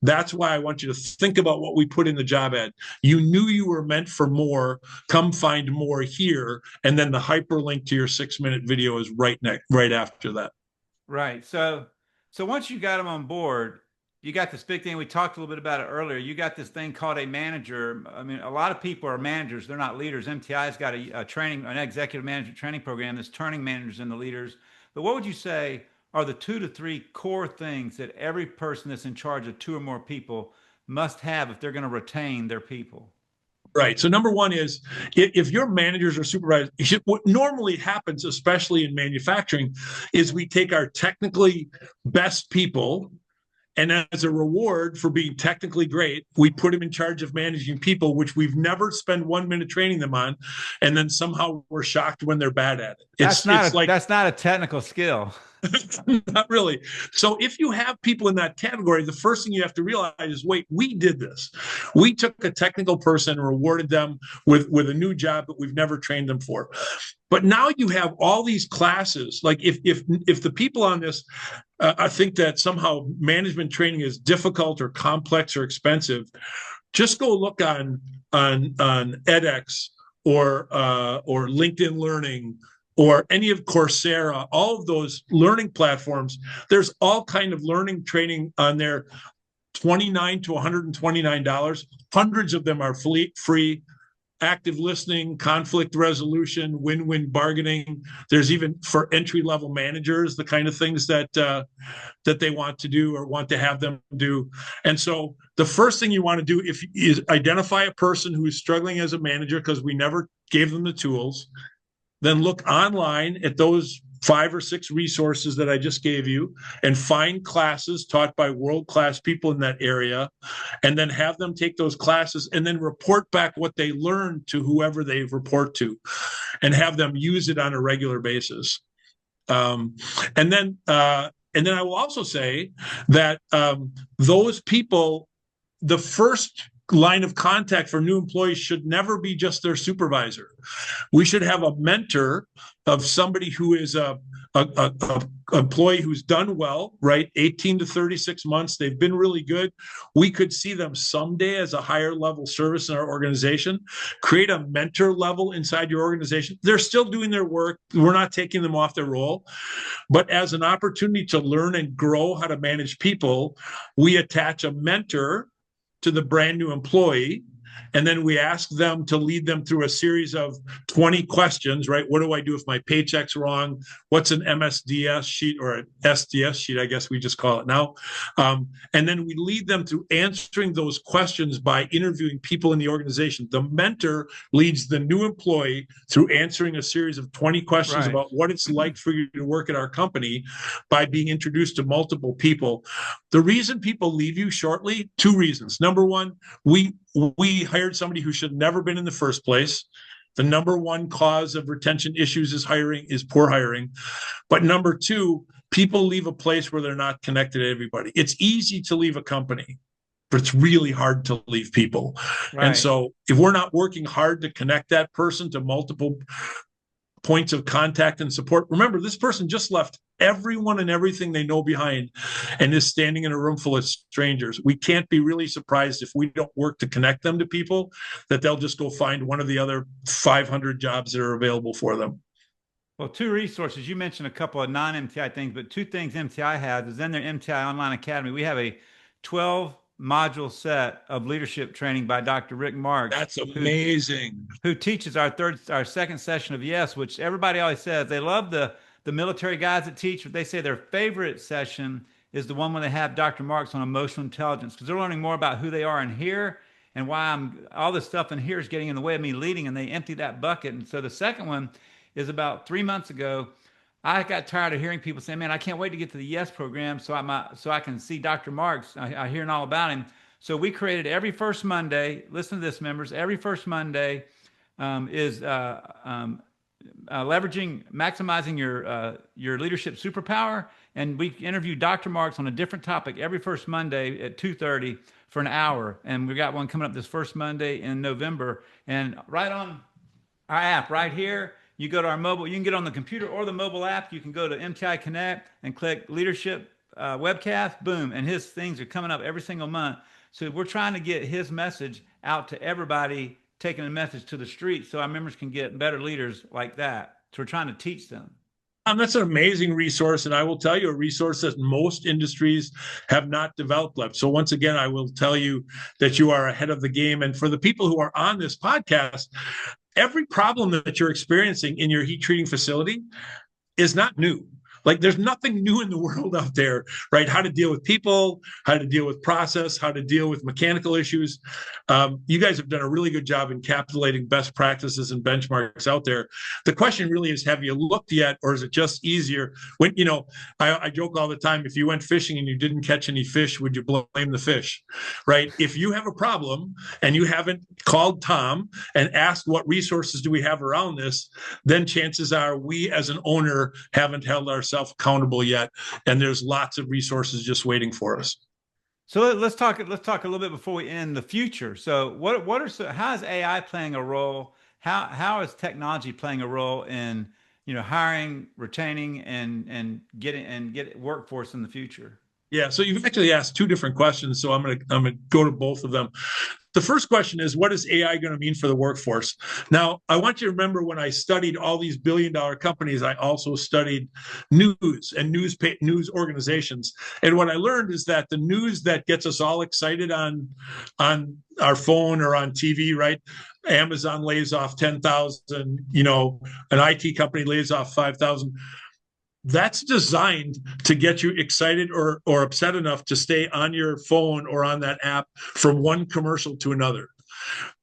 That's why I want you to think about what we put in the job ad. You knew you were meant for more. Come find more here, and then the hyperlink to your 6-minute video is right after that. Right. So once you got them on board, you got this big thing. We talked a little bit about it earlier. You got this thing called a manager. I mean, a lot of people are managers. They're not leaders. MTI's got an executive management training program that's turning managers into leaders. But what would you say are the 2 to 3 core things that every person that's in charge of 2 or more people must have if they're going to retain their people? Right. So number one is, if your managers or supervisors, what normally happens, especially in manufacturing, is we take our technically best people, and as a reward for being technically great, we put them in charge of managing people, which we've never spent 1 minute training them on. And then somehow we're shocked when they're bad at it. That's not a technical skill. Not really. So if you have people in that category, the first thing you have to realize is, wait, we did this. We took a technical person and rewarded them with a new job that we've never trained them for. But now you have all these classes. Like if the people on this, I think that somehow management training is difficult or complex or expensive, just go look on edX or LinkedIn Learning, or any of Coursera, all of those learning platforms. There's all kind of learning training on there, $29 to $129. Hundreds of them are free. Active listening, conflict resolution, win-win bargaining. There's even for entry-level managers, the kind of things that they want to do or want to have them do. And so the first thing you want to do is identify a person who is struggling as a manager, because we never gave them the tools. Then look online at those 5 or 6 resources that I just gave you and find classes taught by world-class people in that area, and then have them take those classes and then report back what they learned to whoever they report to, and have them use it on a regular basis. And then I will also say that those people, the first line of contact for new employees should never be just their supervisor. We should have a mentor of somebody who is a employee who's done well, right? 18 to 36 months. They've been really good. We could see them someday as a higher level service in our organization. Create a mentor level inside your organization. They're still doing their work. We're not taking them off their role, but as an opportunity to learn and grow how to manage people, we attach a mentor to the brand new employee. And then we ask them to lead them through a series of 20 questions, right? What do I do if my paycheck's wrong? What's an MSDS sheet, or an SDS sheet, I guess we just call it now. And then we lead them through answering those questions by interviewing people in the organization. The mentor leads the new employee through answering a series of 20 questions about what it's like for you to work at our company by being introduced to multiple people. The reason people leave you shortly, 2 reasons. Number one, we hired somebody who should have never been in the first place. The number one cause of retention issues is poor hiring. But number 2, people leave a place where they're not connected to everybody. It's easy to leave a company, but it's really hard to leave people. Right. And so if we're not working hard to connect that person to multiple points of contact and support, remember, this person just left everyone and everything they know behind and is standing in a room full of strangers. We can't be really surprised if we don't work to connect them to people, that they'll just go find one of the other 500 jobs that are available for them. Well, 2 resources. You mentioned a couple of non-MTI things, but 2 things MTI has is in their MTI Online Academy. We have a 12-module set of leadership training by Dr. Rick Marks. That's amazing. Who teaches our second session of Yes, which everybody always says they love the military guys that teach, but they say their favorite session is the one when they have Dr. Marks on emotional intelligence, because they're learning more about who they are in here and why all this stuff in here is getting in the way of me leading, and they empty that bucket. And so the second one is about 3 months ago. I got tired of hearing people saying, man, I can't wait to get to the YES program so I can see Dr. Marks. I hear all about him. So we created every first Monday, listen to this, members, every first Monday is maximizing your leadership superpower. And we interview Dr. Marks on a different topic every first Monday at 2:30 for an hour. And we got one coming up this first Monday in November. And right on our app right here, you go to our mobile, you can get on the computer or the mobile app. You can go to MTI Connect and click leadership webcast, boom. And his things are coming up every single month. So we're trying to get his message out to everybody, taking the message to the street so our members can get better leaders like that. So we're trying to teach them. That's an amazing resource, and I will tell you a resource that most industries have not developed yet. So once again, I will tell you that you are ahead of the game. And for the people who are on this podcast, every problem that you're experiencing in your heat treating facility is not new. Like there's nothing new in the world out there, right? How to deal with people, how to deal with process, how to deal with mechanical issues. You guys have done a really good job encapsulating best practices and benchmarks out there. The question really is, have you looked yet, or is it just easier? When, I joke all the time, if you went fishing and you didn't catch any fish, would you blame the fish, right? If you have a problem and you haven't called Tom and asked what resources do we have around this, then chances are we as an owner haven't held ourselves accountable yet, and there's lots of resources just waiting for us. So let's talk a little bit before we end the future. So how is AI playing a role? How is technology playing a role in hiring, retaining, and get workforce in the future? Yeah, so you've actually asked two different questions, so I'm gonna go to both of them. The first question is, what is AI going to mean for the workforce? Now, I want you to remember when I studied all these billion-dollar companies, I also studied news and news organizations. And what I learned is that the news that gets us all excited on our phone or on TV, right? Amazon lays off 10,000, an IT company lays off 5,000. That's designed to get you excited or upset enough to stay on your phone or on that app from one commercial to another.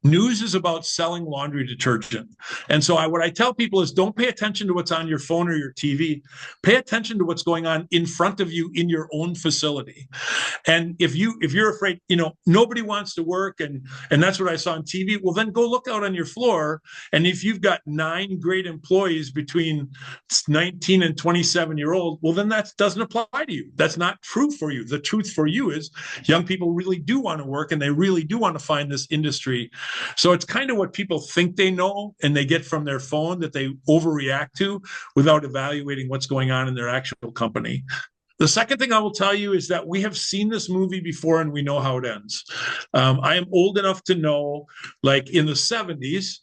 News is about selling laundry detergent. And so what I tell people is, don't pay attention to what's on your phone or your TV. Pay attention to what's going on in front of you in your own facility. And if you're afraid, nobody wants to work, and that's what I saw on TV, well, then go look out on your floor. And if you've got 9 great employees between 19 and 27-year-old, well, then that doesn't apply to you. That's not true for you. The truth for you is young people really do want to work, and they really do want to find this industry. So it's kind of what people think they know and they get from their phone that they overreact to without evaluating what's going on in their actual company. The second thing I will tell you is that we have seen this movie before and we know how it ends. I am old enough to know, like in the 70s,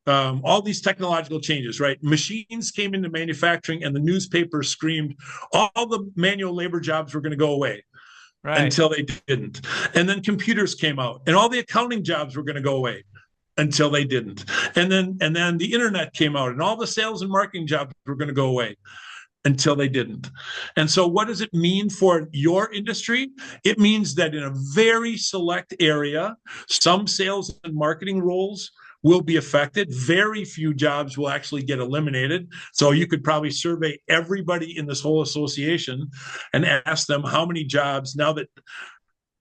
all these technological changes, right? Machines came into manufacturing and the newspapers screamed, all the manual labor jobs were going to go away. Right. Until they didn't. And then computers came out and all the accounting jobs were going to go away until they didn't. And then the internet came out and all the sales and marketing jobs were going to go away until they didn't. And so what does it mean for your industry? It means that in a very select area, some sales and marketing roles will be affected. Very few jobs will actually get eliminated. So you could probably survey everybody in this whole association and ask them how many jobs, now that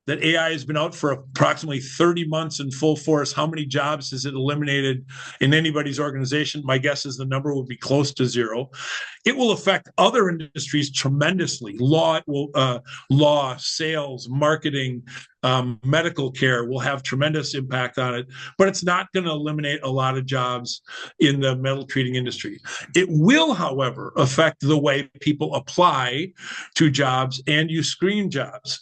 AI has been out for approximately 30 months in full force, how many jobs has it eliminated in anybody's organization? My guess is the number will be close to 0. It will affect other industries tremendously. Law, sales, marketing, medical care will have tremendous impact on it, but it's not going to eliminate a lot of jobs in the metal treating industry. It will, however, affect the way people apply to jobs and you screen jobs.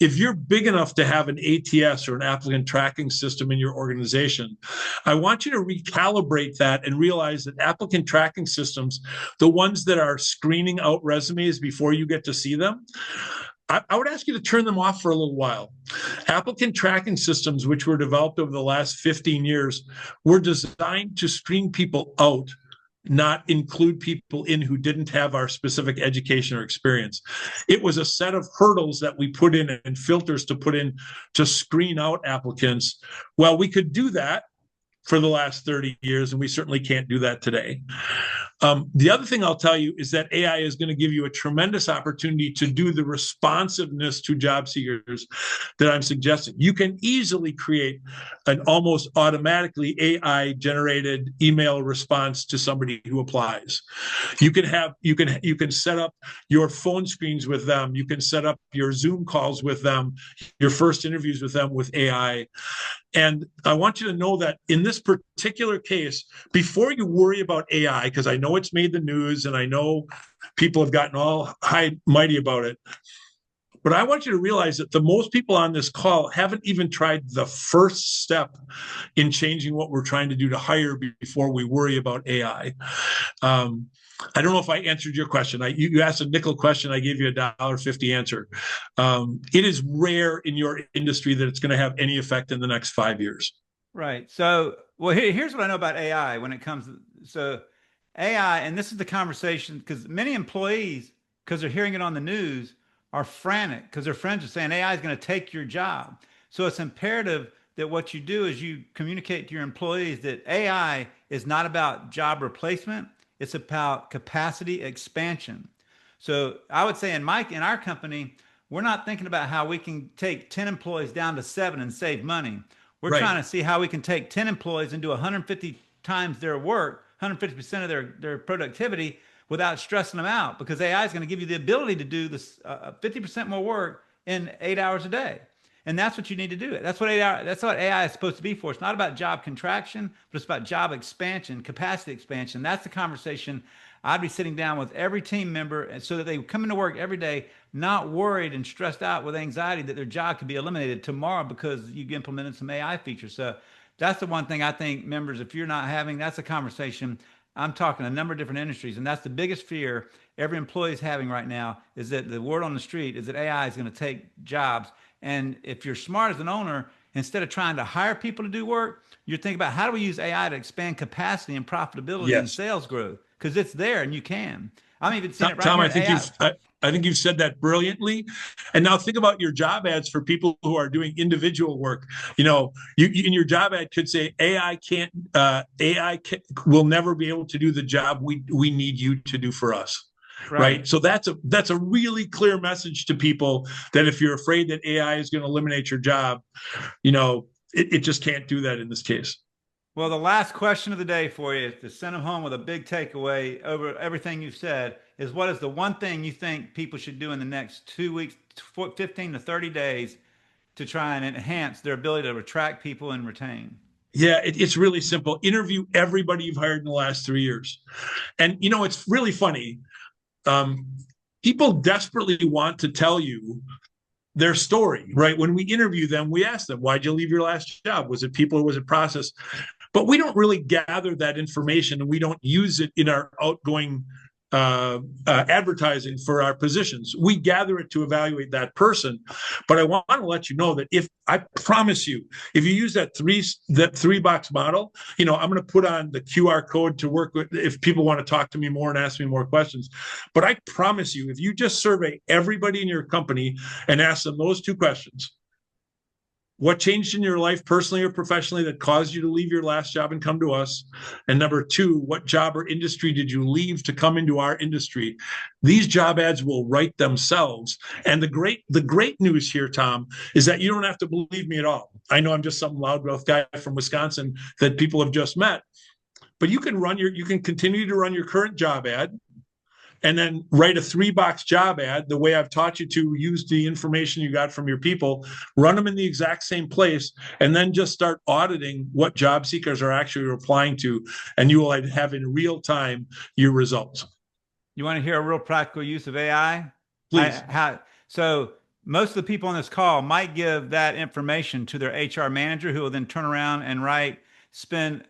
If you're big enough to have an ATS or an applicant tracking system in your organization, I want you to recalibrate that and realize that applicant tracking systems, the ones that are screening out resumes before you get to see them, I would ask you to turn them off for a little while. Applicant tracking systems, which were developed over the last 15 years, were designed to screen people out, not include people in who didn't have our specific education or experience. It was a set of hurdles that we put in and filters to put in to screen out applicants. Well, we could do that for the last 30 years, and we certainly can't do that today. The other thing I'll tell you is that AI is going to give you a tremendous opportunity to do the responsiveness to job seekers that I'm suggesting. You can easily create an almost automatically AI generated email response to somebody who applies. You can set up your phone screens with them. You can set up your Zoom calls with them, your first interviews with them with AI. And I want you to know that in this particular case, before you worry about AI, because I know it's made the news and I know people have gotten all high mighty about it, but I want you to realize that the most people on this call haven't even tried the first step in changing what we're trying to do to hire before we worry about AI. I don't know if I answered your question. You asked a nickel question. I gave you a $1.50 answer. It is rare in your industry that it's going to have any effect in the next 5 years. Right. So, well, here's what I know about AI when it comes to, so AI, and this is the conversation, because many employees, because they're hearing it on the news, are frantic because their friends are saying AI is going to take your job. So it's imperative that what you do is you communicate to your employees that AI is not about job replacement. It's about capacity expansion. So I would say in our company, we're not thinking about how we can take 10 employees down to 7 and save money. We're Right. trying to see how we can take 10 employees and do 150 times their work, 150% of their productivity without stressing them out, because AI is going to give you the ability to do this 50% more work in 8 hours a day. And that's what you need to do. That's what AI is supposed to be for. It's not about job contraction, but it's about job expansion, capacity expansion. That's the conversation I'd be sitting down with every team member so that they come into work every day, not worried and stressed out with anxiety that their job could be eliminated tomorrow because you implemented some AI features. So that's the one thing I think, members, if you're not having, that's a conversation. I'm talking a number of different industries, and that's the biggest fear every employee is having right now, is that the word on the street is that AI is going to take jobs. And if you're smart as an owner, instead of trying to hire people to do work, you're thinking about how do we use AI to expand capacity and profitability and Yes. sales growth, because it's there and you can. I'm even seeing it right Tom, here in AI. I think you've said that brilliantly. And now think about your job ads for people who are doing individual work. You know, you in your job ad could say will never be able to do the job we need you to do for us. Right. So that's a really clear message to people that if you're afraid that AI is going to eliminate your job, you know, it just can't do that in this case. Well, the last question of the day for you to send them home with a big takeaway over everything you've said is, what is the one thing you think people should do in the next 2 weeks, 15 to 30 days to try and enhance their ability to attract people and retain? Yeah, it's really simple. Interview everybody you've hired in the last 3 years. And, you know, it's really funny. People desperately want to tell you their story, right? When we interview them, we ask them, why'd you leave your last job? Was it people or was it process? But we don't really gather that information, and we don't use it in our outgoing advertising for our positions. We gather it to evaluate that person. But I want to let you know that I promise you, if you use that three box model, you know, I'm going to put on the QR code to work with if people want to talk to me more and ask me more questions. But I promise you, if you just survey everybody in your company and ask them those 2 questions, what changed in your life personally or professionally that caused you to leave your last job and come to us? And number 2, what job or industry did you leave to come into our industry? These job ads will write themselves. And the great news here, Tom, is that you don't have to believe me at all. I know I'm just some loudmouth guy from Wisconsin that people have just met, but you can continue to run your current job ad, and then write a 3-box job ad the way I've taught you to use the information you got from your people, run them in the exact same place, and then just start auditing what job seekers are actually replying to, and you will have in real time your results. You want to hear a real practical use of AI? Please. So most of the people on this call might give that information to their HR manager, who will then turn around and spend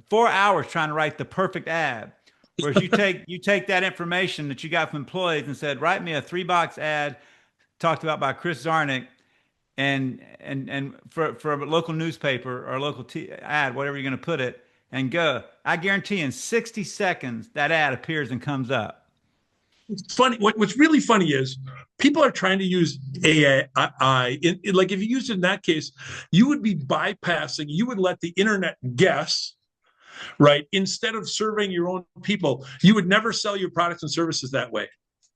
4 hours trying to write the perfect ad. Whereas you take that information that you got from employees and said, write me a 3-box ad talked about by Chris Czarnik, and for a local newspaper or a local ad, whatever you're going to put it, and go. I guarantee in 60 seconds that ad appears and comes up. It's funny. What's really funny is people are trying to use AI. Like if you use it in that case, you would be bypassing. You would let the internet guess, right? Instead of surveying your own people, you would never sell your products and services that way,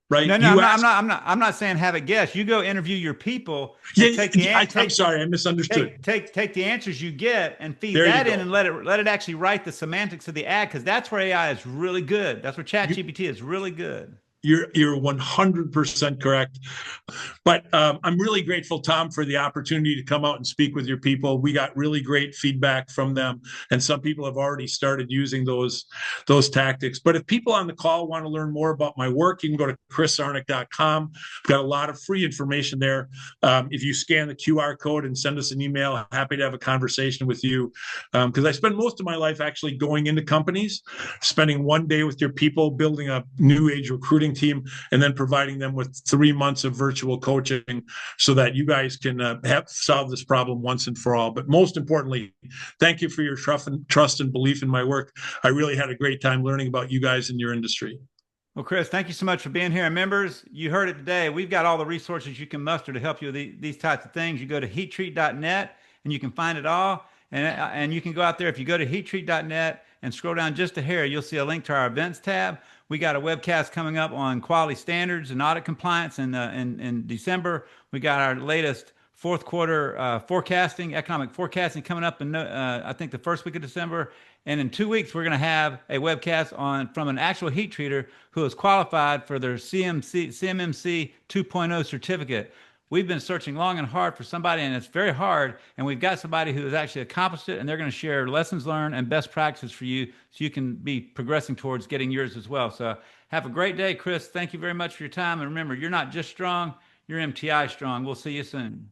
right? No, I'm not saying have it guess. You go interview your people. I'm sorry, I misunderstood. Take the answers you get and feed There that you in, go. and let it actually write the semantics of the ad, because that's where AI is really good. That's where ChatGPT is really good. You're 100% correct. But I'm really grateful, Tom, for the opportunity to come out and speak with your people. We got really great feedback from them, and some people have already started using those tactics. But if people on the call want to learn more about my work, you can go to chrisczarnik.com. I've got a lot of free information there. If you scan the QR code and send us an email, I'm happy to have a conversation with you, because I spend most of my life actually going into companies, spending one day with your people, building a new age recruiting team, and then providing them with 3 months of virtual coaching so that you guys can solve this problem once and for all. But most importantly, thank you for your trust and belief in my work. I really had a great time learning about you guys and your industry. Well, Chris, thank you so much for being here. And members, you heard it today. We've got all the resources you can muster to help you with these types of things. You go to heattreat.net and you can find it all. And you can go out there. If you go to heattreat.net and scroll down just a hair, you'll see a link to our events tab. We got a webcast coming up on quality standards and audit compliance in December. We got our latest fourth quarter forecasting, economic forecasting coming up in I think the first week of December. And in 2 weeks, we're going to have a webcast from an actual heat treater who is qualified for their CMMC 2.0 certificate. We've been searching long and hard for somebody, and it's very hard. And we've got somebody who has actually accomplished it, and they're going to share lessons learned and best practices for you so you can be progressing towards getting yours as well. So have a great day, Chris. Thank you very much for your time. And remember, you're not just strong, you're MTI strong. We'll see you soon.